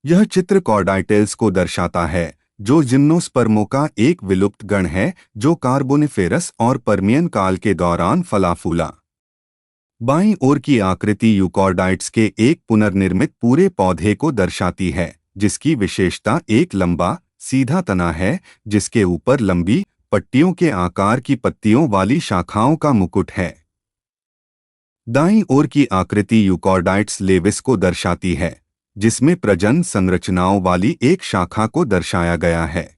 यह चित्र कॉर्डाइटेल्स को दर्शाता है, जो जिम्नोस्पर्मों का एक विलुप्त गण है जो कार्बोनिफेरस और पर्मियन काल के दौरान फला फूला। बाईं ओर की आकृति यूकॉर्डाइट्स के एक पुनर्निर्मित पूरे पौधे को दर्शाती है, जिसकी विशेषता एक लंबा, सीधा तना है, जिसके ऊपर लंबी, पट्टियों के आकार की पत्तियों वाली शाखाओं का मुकुट है। दाईं ओर की आकृति यूकॉर्डाइट्स लेविस को दर्शाती है, जिसमें प्रजनन संरचनाओं वाली एक शाखा को दर्शाया गया है।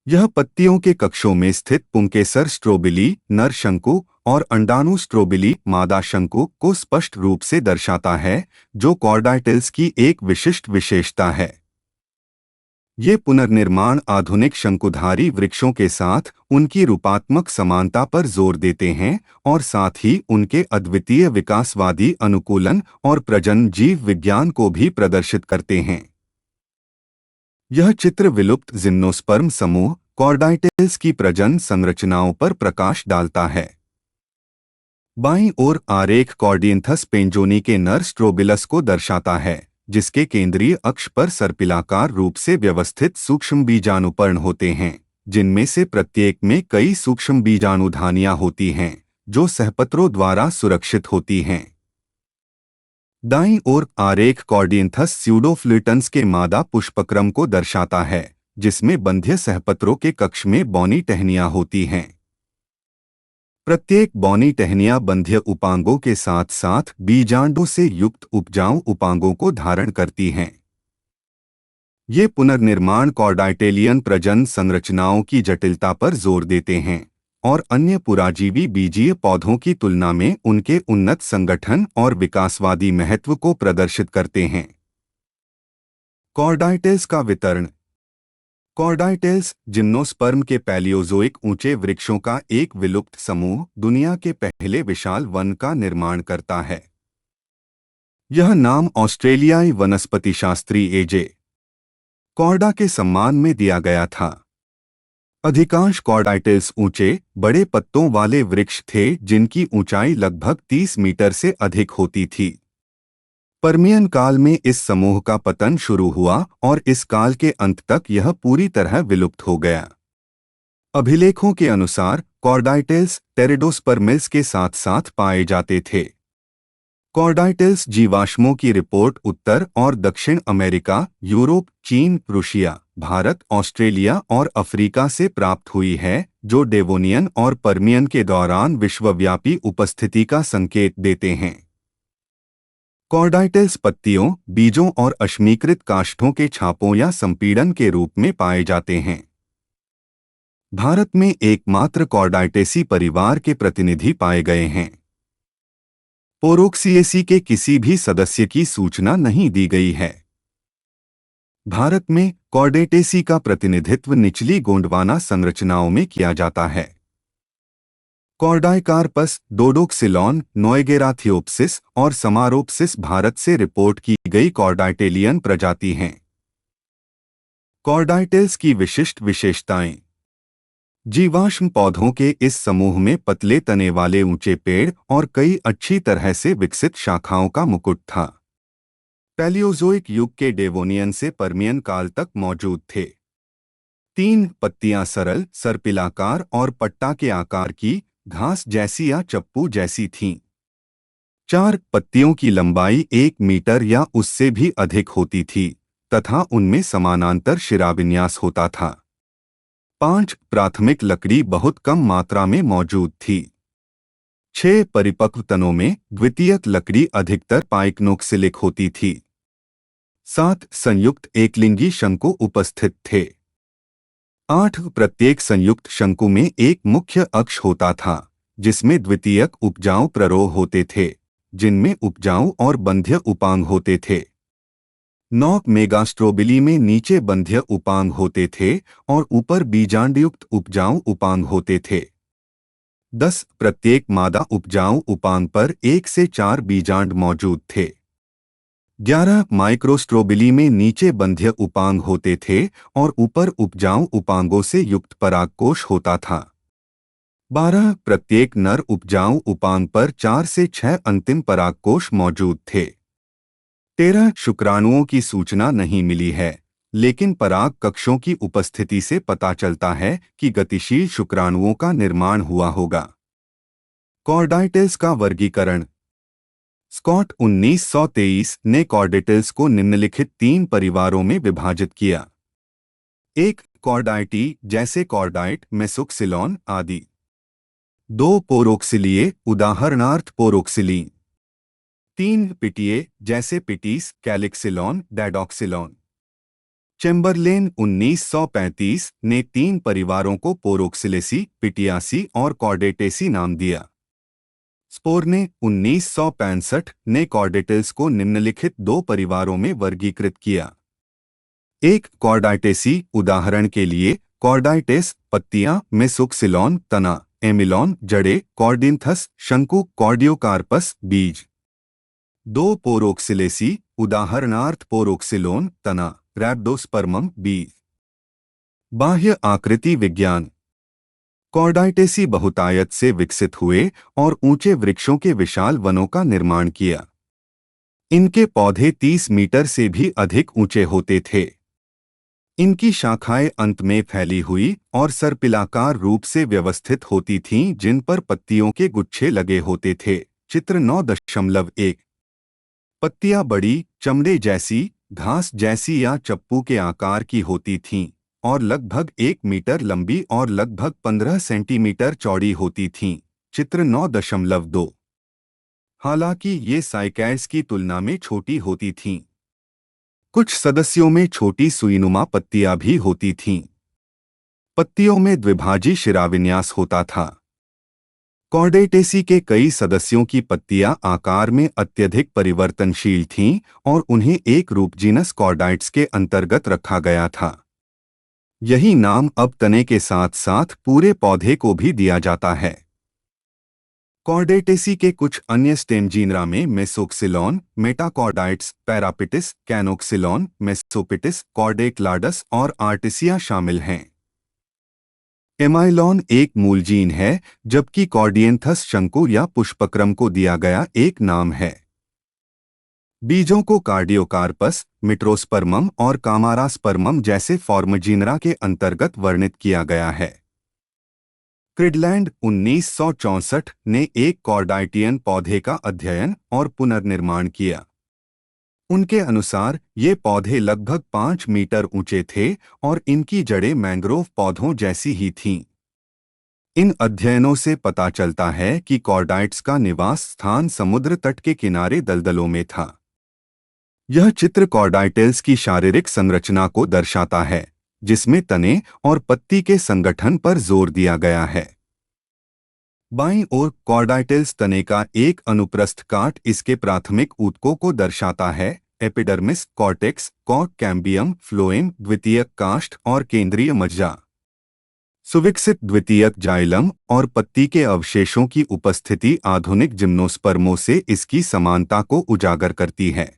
यह पत्तियों के कक्षों में स्थित पुंकेसर स्ट्रोबिली नर शंकु और अंडाणु स्ट्रोबिली मादा शंकु को स्पष्ट रूप से दर्शाता है, जो कॉर्डाइटेल्स की एक विशिष्ट विशेषता है। ये पुनर्निर्माण आधुनिक शंकुधारी वृक्षों के साथ उनकी रूपात्मक समानता पर जोर देते हैं और साथ ही उनके अद्वितीय विकासवादी अनुकूलन और प्रजनन जीव विज्ञान को भी प्रदर्शित करते हैं। यह चित्र विलुप्त जिम्नोस्पर्म समूह कॉर्डाइटेल्स की प्रजनन संरचनाओं पर प्रकाश डालता है। बाईं ओर आरेख कॉर्डियंथस पेंजोनी के नर स्ट्रोबिलस को दर्शाता है, जिसके केंद्रीय अक्ष पर सर्पिलाकार रूप से व्यवस्थित सूक्ष्म बीजाणुपर्ण होते हैं, जिनमें से प्रत्येक में कई सूक्ष्म बीजाणुधानियां होती हैं, जो सहपत्रों द्वारा सुरक्षित होती हैं। दाईं ओर आरेख कॉर्डियंथस स्यूडोफ्लिटन्स के मादा पुष्पक्रम को दर्शाता है, जिसमें बंध्य सहपत्रों के कक्ष में बौनी टहनियां होती हैं। प्रत्येक बौनी टहनियां बंध्य उपांगों के साथ साथ बीजांडों से युक्त उपजाऊ उपांगों को धारण करती हैं। ये पुनर्निर्माण कॉर्डाइटेलियन प्रजनन संरचनाओं की जटिलता पर जोर देते हैं और अन्य पुराजीवी बीजीय पौधों की तुलना में उनके उन्नत संगठन और विकासवादी महत्व को प्रदर्शित करते हैं। कॉर्डाइटेल्स का वितरण। कॉर्डाइटेल्स जिम्नोस्पर्म के पैलियोजोइक ऊंचे वृक्षों का एक विलुप्त समूह दुनिया के पहले विशाल वन का निर्माण करता है। यह नाम ऑस्ट्रेलियाई वनस्पतिशास्त्री एजे कॉर्डा के सम्मान में दिया गया था। अधिकांश कॉर्डाइटेल्स ऊंचे, बड़े पत्तों वाले वृक्ष थे जिनकी ऊंचाई लगभग 30 मीटर से अधिक होती थी। पर्मियन काल में इस समूह का पतन शुरू हुआ और इस काल के अंत तक यह पूरी तरह विलुप्त हो गया। अभिलेखों के अनुसार कॉर्डाइटेल्स टेरिडोस्पर्मिल्स के साथ साथ पाए जाते थे। कॉर्डाइटेल्स जीवाश्मों की रिपोर्ट उत्तर और दक्षिण अमेरिका, यूरोप, चीन, रूसिया, भारत, ऑस्ट्रेलिया और अफ्रीका से प्राप्त हुई है, जो डेवोनियन और पर्मियन के दौरान विश्वव्यापी उपस्थिति का संकेत देते हैं। कॉर्डाइटेल्स पत्तियों, बीजों और अश्मीकृत काष्ठों के छापों या संपीड़न के रूप में पाए जाते हैं। भारत में एकमात्र कॉर्डाइटेसी परिवार के प्रतिनिधि पाए गए हैं। पोरोक्सिएसी के किसी भी सदस्य की सूचना नहीं दी गई है। भारत में कॉर्डेटेसी का प्रतिनिधित्व निचली गोंडवाना संरचनाओं में किया जाता है। कॉर्डाइकार्पस, डोडोक्सिलॉन, नोएगेराथियोप्सिस और समारोप्सिस भारत से रिपोर्ट की गई कॉर्डाइटेलियन प्रजाति हैं। कॉर्डाइटेल्स की विशिष्ट विशेषताएं। जीवाश्म पौधों के इस समूह में पतले तने वाले ऊंचे पेड़ और कई अच्छी तरह से विकसित शाखाओं का मुकुट था। पैलियोजोइक युग के डेवोनियन से पर्मियन काल तक मौजूद थे। 3 पत्तियां सरल, सर्पिलाकार और पट्टा के आकार की, घास जैसी या चप्पू जैसी थीं। 4 पत्तियों की लंबाई 1 मीटर या उससे भी अधिक होती थी तथा उनमें समानांतर शिराविन्यास होता था। 5 प्राथमिक लकड़ी बहुत कम मात्रा में मौजूद थी। 6 परिपक्व तनों में द्वितीयक लकड़ी अधिकतर पाइकनोक्सिलिक होती थी। 7 संयुक्त एकलिंगी शंकु उपस्थित थे। 8 प्रत्येक संयुक्त शंकु में एक मुख्य अक्ष होता था, जिसमें द्वितीयक उपजाऊ प्ररोह होते थे, जिनमें उपजाऊ और बंध्य उपांग होते थे। 9 मेगास्ट्रोबिली में नीचे बंध्य उपांग होते थे और ऊपर बीजांडयुक्त उपजाऊ उपांग होते थे। 10 प्रत्येक मादा उपजाऊ उपांग पर 1 से 4 बीजांड मौजूद थे। 11 माइक्रोस्ट्रोबिली में नीचे बंध्य उपांग होते थे और ऊपर उपजाऊ उपांगों से युक्त परागकोश होता था। 12 प्रत्येक नर उपजाऊ उपांग पर 4 से 6 अंतिम परागकोश मौजूद थे। 13 शुक्राणुओं की सूचना नहीं मिली है, लेकिन पराग कक्षों की उपस्थिति से पता चलता है कि गतिशील शुक्राणुओं का निर्माण हुआ होगा। कॉर्डाइटल्स का वर्गीकरण। स्कॉट 1923 ने कॉर्डेटल्स को निम्नलिखित 3 परिवारों में विभाजित किया। 1 कॉर्डाइटी जैसे कॉर्डाइट, मेसोक्सिलॉन आदि। 2 पोरोक्सिलिए उदाहरणार्थ पोरोक्सिलीन। 3 पिटिए जैसे पिटीस, कैलिक्सिलॉन, डैडॉक्सिलॉन। चेम्बरलेन 1935 ने 3 परिवारों को पोरोक्सिलेसी, पिटियासी और कॉर्डेटेसी नाम दिया। स्पोर ने 1965 ने कॉर्डेटल्स को निम्नलिखित 2 परिवारों में वर्गीकृत किया। 1 कॉर्डाइटेसी उदाहरण के लिए कॉर्डाइटेस पत्तियां, मेसोक्सिलॉन तना, एमिलॉन जड़े, कॉर्डिंथस शंकु, कॉर्डियोकार्पस बीज। 2 पोरोक्सिलेसी उदाहरणार्थ पोरोक्सिलोन तना, रैप्डोस्पर्मम बीज। बाह्य आकृति विज्ञान। कॉर्डाइटेसी बहुतायत से विकसित हुए और ऊंचे वृक्षों के विशाल वनों का निर्माण किया। इनके पौधे 30 मीटर से भी अधिक ऊंचे होते थे। इनकी शाखाएं अंत में फैली हुई और सर्पिलाकार रूप से व्यवस्थित होती थीं, जिन पर पत्तियों के गुच्छे लगे होते थे। चित्र 9.1। पत्तियां बड़ी, चमड़े जैसी, घास जैसी या चप्पू के आकार की होती थीं और लगभग 1 मीटर लंबी और लगभग 15 सेंटीमीटर चौड़ी होती थीं। चित्र 9.2। हालांकि ये साइकैड्स की तुलना में छोटी होती थीं। कुछ सदस्यों में छोटी सुईनुमा पत्तियां भी होती थीं। पत्तियों में द्विभाजी शिराविन्यास होता था। कॉर्डेटेसी के कई सदस्यों की पत्तियां आकार में अत्यधिक परिवर्तनशील थीं और उन्हें एक रूप जीनस कॉर्डाइट्स के अंतर्गत रखा गया था। यही नाम अब तने के साथ साथ पूरे पौधे को भी दिया जाता है। कॉर्डेटेसी के कुछ अन्य स्टेम जीनरा में मेसोक्सिलॉन, मेटाकॉर्डाइट्स, पैरापिटिस, कैनोक्सिलॉन, मेसोपिटिस, कॉर्डेक्लाडस और आर्टिसिया शामिल हैं। एमाइलॉन एक मूल जीन है, जबकि कॉर्डियंथस शंकु या पुष्पक्रम को दिया गया एक नाम है। बीजों को कार्डियोकार्पस, मिट्रोस्पर्मम और कामारास्पर्मम जैसे फॉर्मजीनरा के अंतर्गत वर्णित किया गया है। क्रिडलैंड 1964 ने एक कॉर्डाइटियन पौधे का अध्ययन और पुनर्निर्माण किया। उनके अनुसार ये पौधे लगभग 5 मीटर ऊंचे थे और इनकी जड़ें मैंग्रोव पौधों जैसी ही थीं। इन अध्ययनों से पता चलता है कि कॉर्डाइट्स का निवास स्थान समुद्र तट के किनारे दलदलों में था। यह चित्र कॉर्डाइटल्स की शारीरिक संरचना को दर्शाता है, जिसमें तने और पत्ती के संगठन पर जोर दिया गया है। बाईं ओर कॉर्डाइटल्स तने का एक अनुप्रस्थ काट इसके प्राथमिक ऊतकों को दर्शाता है। Epidermis, cortex, cork cambium, phloem, द्वितीयक काष्ठ और केंद्रीय मज्जा। सुविकसित द्वितीयक जाइलम और पत्ती के अवशेषों की उपस्थिति आधुनिक जिम्नोस्पर्मों से इसकी समानता को उजागर करती है।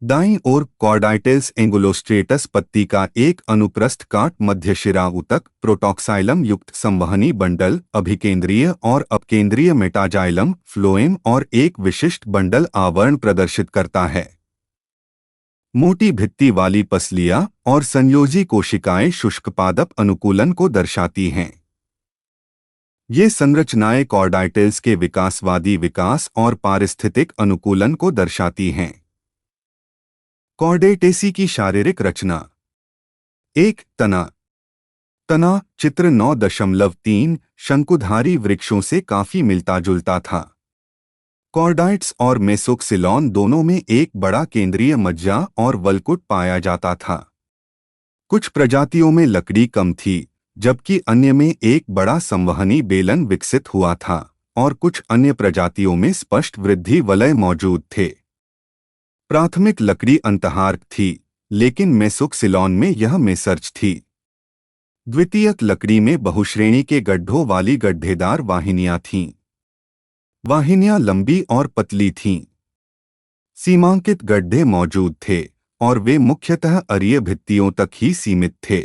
दाईं ओर कॉर्डाइटल्स एंगुलोस्ट्रेटस पत्ती का एक अनुप्रस्थ काट मध्यशिरा ऊतक, प्रोटॉक्साइलम युक्त संवहनी बंडल, अभिकेंद्रीय और अपकेंद्रीय मेटाजाइलम, फ्लोएम और एक विशिष्ट बंडल आवरण प्रदर्शित करता है। मोटी भित्ति वाली पसलियां और संयोजी कोशिकाएं शुष्कपादप अनुकूलन को दर्शाती हैं। ये संरचनाएं कॉर्डाइटल्स के विकासवादी विकास और पारिस्थितिक अनुकूलन को दर्शाती हैं। कॉर्डेटेसी की शारीरिक रचना। 1 तना। तना चित्र 9.3 शंकुधारी वृक्षों से काफी मिलता जुलता था। कॉर्डाइट्स और मेसोक्सिलॉन दोनों में एक बड़ा केंद्रीय मज्जा और वलकुट पाया जाता था। कुछ प्रजातियों में लकड़ी कम थी, जबकि अन्य में एक बड़ा संवहनी बेलन विकसित हुआ था और कुछ अन्य प्रजातियों में स्पष्ट वृद्धि वलय मौजूद थे। प्राथमिक लकड़ी अंतहार्क थी, लेकिन मेसोक्सिलॉन में यह मेसर्च थी। द्वितीयक लकड़ी में बहुश्रेणी के गड्ढों वाली गड्ढेदार वाहिनियां थीं। वाहिनियां लंबी और पतली थीं। सीमांकित गड्ढे मौजूद थे और वे मुख्यतः अरीय भित्तियों तक ही सीमित थे।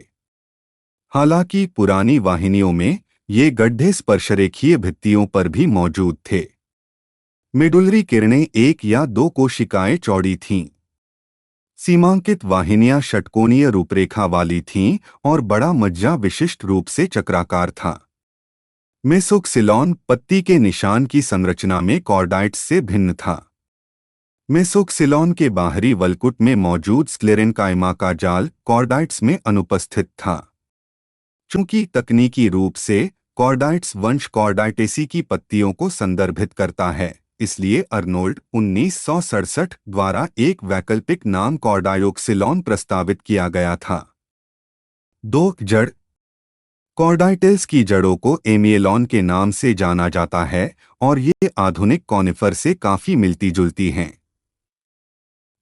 हालांकि पुरानी वाहिनियों में ये गड्ढे स्पर्शरेखीय भित्तियों पर भी मौजूद थे। मेडुलरी किरणें एक या दो कोशिकाएं चौड़ी थीं। सीमांकित वाहिनियां षटकोणीय रूपरेखा वाली थीं और बड़ा मज्जा विशिष्ट रूप से चक्राकार था। मेसोक्सिलॉन पत्ती के निशान की संरचना में कॉर्डाइट्स से भिन्न था। मेसोक्सिलॉन के बाहरी वलकुट में मौजूद स्क्लेरेन्काइमा का जाल कॉर्डाइट्स में अनुपस्थित था। चूंकि तकनीकी रूप से कॉर्डाइट्स वंश कॉर्डाइटेसी की पत्तियों को संदर्भित करता है, इसलिए अर्नोल्ड 1967 द्वारा एक वैकल्पिक नाम कॉर्डायोक्सिलॉन प्रस्तावित किया गया था। 2 जड़। कॉर्डाइटेल्स की जड़ों को एमिएलॉन के नाम से जाना जाता है और ये आधुनिक कॉनिफर से काफी मिलती जुलती हैं।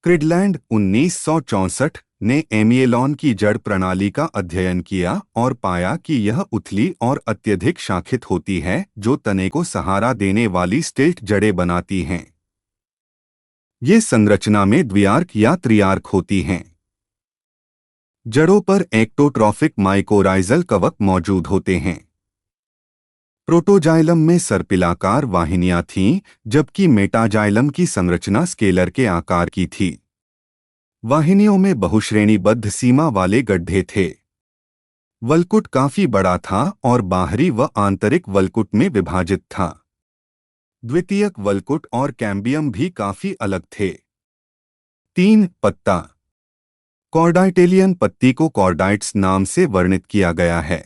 क्रिडलैंड 1964 ने एमिएलॉन की जड़ प्रणाली का अध्ययन किया और पाया कि यह उथली और अत्यधिक शाखित होती है, जो तने को सहारा देने वाली स्टिल्ट जड़ें बनाती हैं। ये संरचना में द्विआर्क या त्रिआर्क होती हैं। जड़ों पर एक्टोट्रॉफिक माइकोराइजल कवक मौजूद होते हैं। प्रोटोजाइलम में सर्पिलाकार वाहिनियां थीं, जबकि मेटाजाइलम की संरचना स्केलर के आकार की थी। वाहिनियों में बहुश्रेणीबद्ध सीमा वाले गड्ढे थे। वलकुट काफी बड़ा था और बाहरी व आंतरिक वलकुट में विभाजित था। द्वितीयक वलकुट और कैम्बियम भी काफी अलग थे। 3 पत्ता। कॉर्डाइटेलियन पत्ती को कॉर्डाइट्स नाम से वर्णित किया गया है।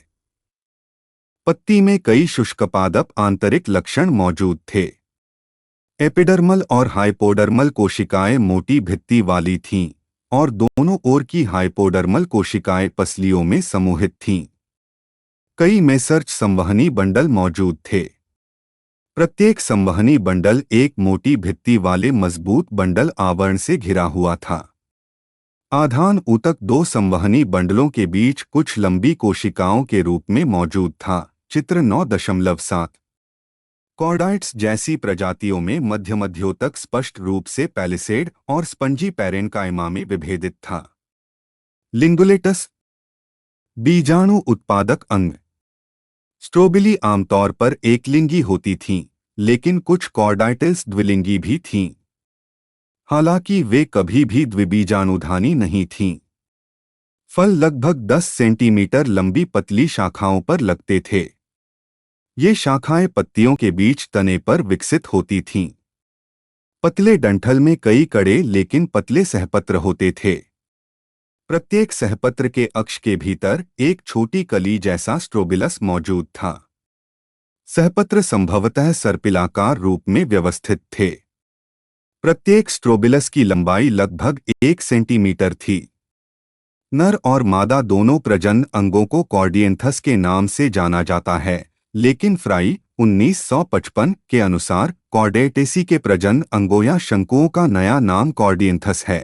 पत्ती में कई शुष्कपादप आंतरिक लक्षण मौजूद थे। एपिडर्मल और हाइपोडर्मल कोशिकाएं मोटी भित्ति वाली थीं और दोनों ओर की हाइपोडर्मल कोशिकाएं पसलियों में समूहित थीं। कई मेसर्च संवहनी बंडल मौजूद थे। प्रत्येक संवहनी बंडल एक मोटी भित्ति वाले मजबूत बंडल आवरण से घिरा हुआ था। आधान ऊतक 2 संवहनी बंडलों के बीच कुछ लंबी कोशिकाओं के रूप में मौजूद था। चित्र 9.7। कॉर्डाइट्स जैसी प्रजातियों में मध्योतक स्पष्ट रूप से पैलिसेड और स्पंजी पैरेन्काइमा में विभेदित था। लिंगुलेटस। बीजाणु उत्पादक अंग। स्ट्रोबिली आमतौर पर एकलिंगी होती थीं, लेकिन कुछ कॉर्डाइटेल्स द्विलिंगी भी थीं। हालांकि वे कभी भी द्विबीजाणुधानी नहीं थीं। फल लगभग 10 सेंटीमीटर लंबी पतली शाखाओं पर लगते थे। ये शाखाएं पत्तियों के बीच तने पर विकसित होती थीं। पतले डंठल में कई कड़े लेकिन पतले सहपत्र होते थे। प्रत्येक सहपत्र के अक्ष के भीतर एक छोटी कली जैसा स्ट्रोबिलस मौजूद था। सहपत्र संभवतः सर्पिलाकार रूप में व्यवस्थित थे। प्रत्येक स्ट्रोबिलस की लंबाई लगभग 1 सेंटीमीटर थी। नर और मादा दोनों प्रजनन अंगों को कॉर्डियंथस के नाम से जाना जाता है, लेकिन फ्राई 1955 के अनुसार कॉर्डेटेसी के प्रजनन अंगों या शंकुओं का नया नाम कॉर्डियंथस है।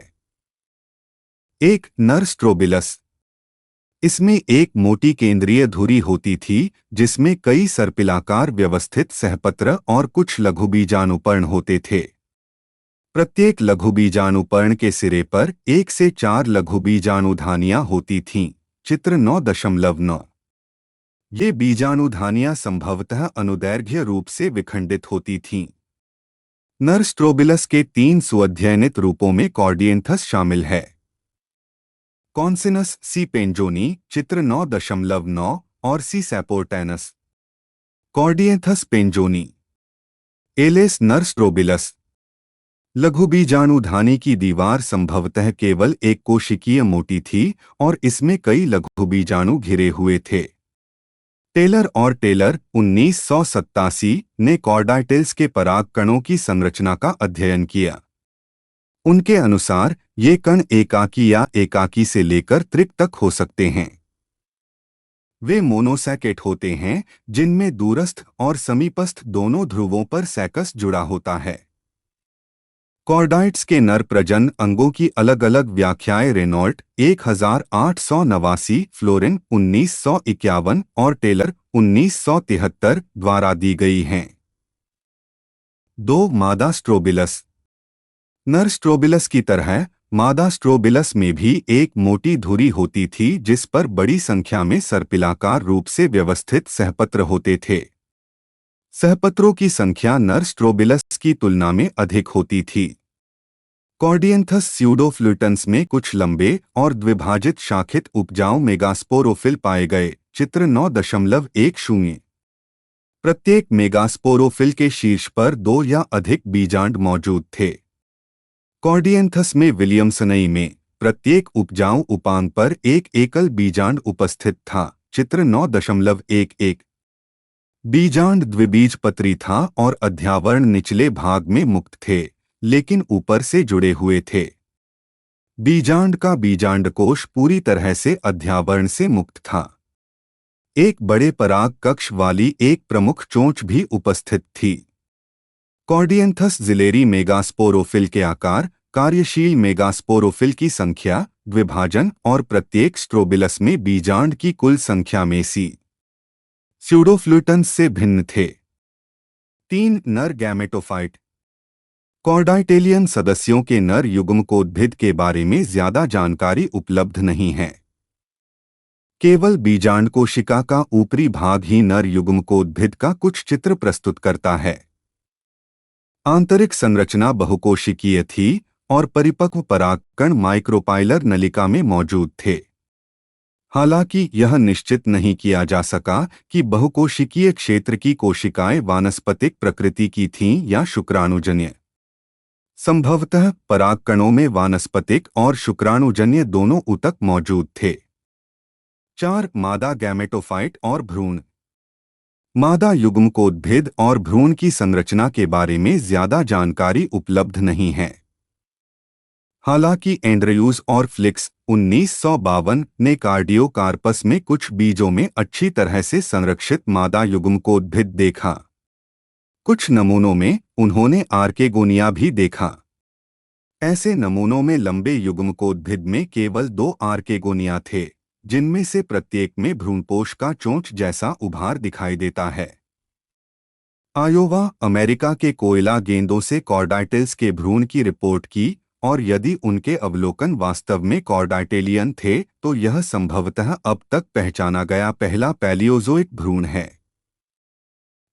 एक नर स्ट्रोबिलस। इसमें एक मोटी केंद्रीय धुरी होती थी, जिसमें कई सर्पिलाकार व्यवस्थित सहपत्र और कुछ लघुबीजाणुपर्ण होते थे। प्रत्येक लघुबीजाणुपर्ण के सिरे पर 1 से 4 लघुबीजाणुधानियां होती थीं। चित्र 9.9। ये बीजाणुधानियां संभवतः अनुदैर्घ्य रूप से विखंडित होती थीं। नर स्ट्रोबिलस के 3 सुअध्ययनित रूपों में कॉर्डियंथस शामिल है। कॉन्सिनस सी पेंजोनी चित्र 9.9 और सी सैपोर्टैनस। कॉर्डियंथस पेंजोनी। एलेस नर स्ट्रोबिलस। लघुबीजाणुधानी की दीवार संभवतः केवल एक कोशिकीय मोटी थी और इसमें कई लघुबीजाणु घिरे हुए थे। टेलर और टेलर 1987 ने कॉर्डाइटेल्स के पराग कणों की संरचना का अध्ययन किया। उनके अनुसार ये कण एकाकी या एकाकी से लेकर त्रिक तक हो सकते हैं। वे मोनोसैकेट होते हैं, जिनमें दूरस्थ और समीपस्थ दोनों ध्रुवों पर सैकस जुड़ा होता है। कॉर्डाइट्स के नर प्रजनन अंगों की अलग अलग व्याख्याएं रेनॉल्ट 1889, फ्लोरिन 1951 और टेलर 1973 द्वारा दी गई हैं। 2 मादा स्ट्रोबिलस। नर स्ट्रोबिलस की तरह मादा स्ट्रोबिलस में भी एक मोटी धुरी होती थी, जिस पर बड़ी संख्या में सर्पिलाकार रूप से व्यवस्थित सहपत्र होते थे। सहपत्रों की संख्या नर स्ट्रोबिलस की तुलना में अधिक होती थी। कॉर्डियंथस स्यूडोफ्लूटन्स में कुछ लंबे और द्विभाजित शाखित उपजाऊ मेगास्पोरोफिल पाए गए। चित्र 9.10। प्रत्येक मेगास्पोरोफिल के शीर्ष पर दो या अधिक बीजांड मौजूद थे। कॉर्डियंथस में विलियमसनई में प्रत्येक उपजाऊ उपांग पर एक एकल बीजांड उपस्थित था। चित्र 9.11। बीजांड द्विबीजपत्री था और अध्यावरण निचले भाग में मुक्त थे, लेकिन ऊपर से जुड़े हुए थे। बीजांड का बीजांडकोश पूरी तरह से अध्यावरण से मुक्त था। एक बड़े पराग कक्ष वाली एक प्रमुख चोंच भी उपस्थित थी। कॉर्डियंथस जिलेरी मेगास्पोरोफिल के आकार, कार्यशील मेगास्पोरोफिल की संख्या, द्विभाजन और प्रत्येक स्ट्रोबिलस में बीजांड की कुल संख्या में सी स्यूडोफ्लूटन्स से भिन्न थे। 3 नर गैमेटोफाइट। कॉर्डाइटेलियन सदस्यों के नर युग्मकोद्भिद के बारे में ज्यादा जानकारी उपलब्ध नहीं है। केवल बीजांड कोशिका का ऊपरी भाग ही नर युग्मकोद्भिद का कुछ चित्र प्रस्तुत करता है। आंतरिक संरचना बहुकोशिकीय थी और परिपक्व परागकण माइक्रोपाइलर नलिका में मौजूद थे। हालांकि यह निश्चित नहीं किया जा सका कि बहुकोशिकीय क्षेत्र की कोशिकाएं वानस्पतिक प्रकृति की थीं या शुक्राणुजन्य। संभवतः परागकणों में वानस्पतिक और शुक्राणुजन्य दोनों ऊतक मौजूद थे। 4 मादा गैमेटोफाइट और भ्रूण। मादा युग्मकोद्भिद और भ्रूण की संरचना के बारे में ज्यादा जानकारी उपलब्ध नहीं है। हालांकि एंड्रयूज और फ्लिक्स 1952 ने कार्डियोकार्पस में कुछ बीजों में अच्छी तरह से संरक्षित मादा युग्मकोद्भिद देखा। कुछ नमूनों में उन्होंने आर्केगोनिया भी देखा। ऐसे नमूनों में लंबे युग्मकोद्भिद में केवल 2 आर्केगोनिया थे, जिनमें से प्रत्येक में भ्रूणपोष का चोंच जैसा उभार दिखाई देता है। आयोवा, अमेरिका के कोयला गेंदों से कॉर्डाइटल्स के भ्रूण की रिपोर्ट की, और यदि उनके अवलोकन वास्तव में कॉर्डाइटेलियन थे तो यह संभवतः अब तक पहचाना गया पहला पैलियोजोइक भ्रूण है।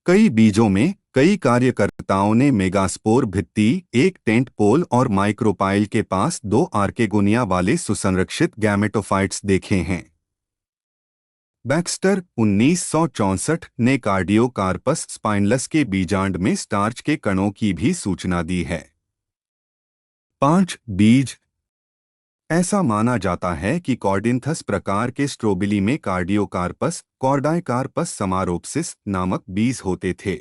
कई बीजों में कई कार्यकर्ताओं ने मेगास्पोर भित्ति, एक टेंट पोल और माइक्रोपाइल के पास 2 आर्केगोनिया वाले सुसंरक्षित गैमेटोफाइट्स देखे हैं। बैक्स्टर 1964 ने कार्डियोकार्पस स्पाइनलस के बीजांड में स्टार्च के कणों की भी सूचना दी है। 5 बीज। ऐसा माना जाता है कि कॉर्डिंथस प्रकार के स्ट्रोबिली में कार्डियोकार्पस, कॉर्डाइकार्पस समारोप्सिस नामक बीज होते थे।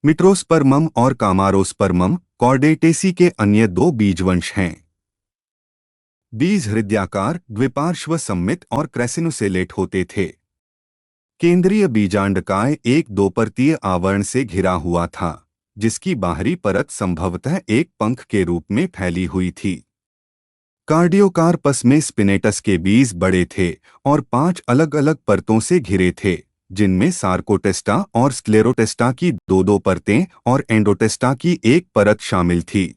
मिट्रोस्पर्मम और कामारोस्पर्मम कॉर्डेटेसी के अन्य 2 बीजवंश हैं। बीज हृदयाकार, द्विपार्श्व सममित और क्रेसिनुसेलेट होते थे। केंद्रीय बीजांडकाय एक 2-परतीय आवरण से घिरा हुआ था, जिसकी बाहरी परत संभवतः एक पंख के रूप में फैली हुई थी। कार्डियोकार्पस में स्पिनेटस के बीज बड़े थे और 5 अलग-अलग परतों से घिरे थे, जिनमें सार्कोटेस्टा और स्क्लेरोटेस्टा की 2-2 परतें और एंडोटेस्टा की एक परत शामिल थी।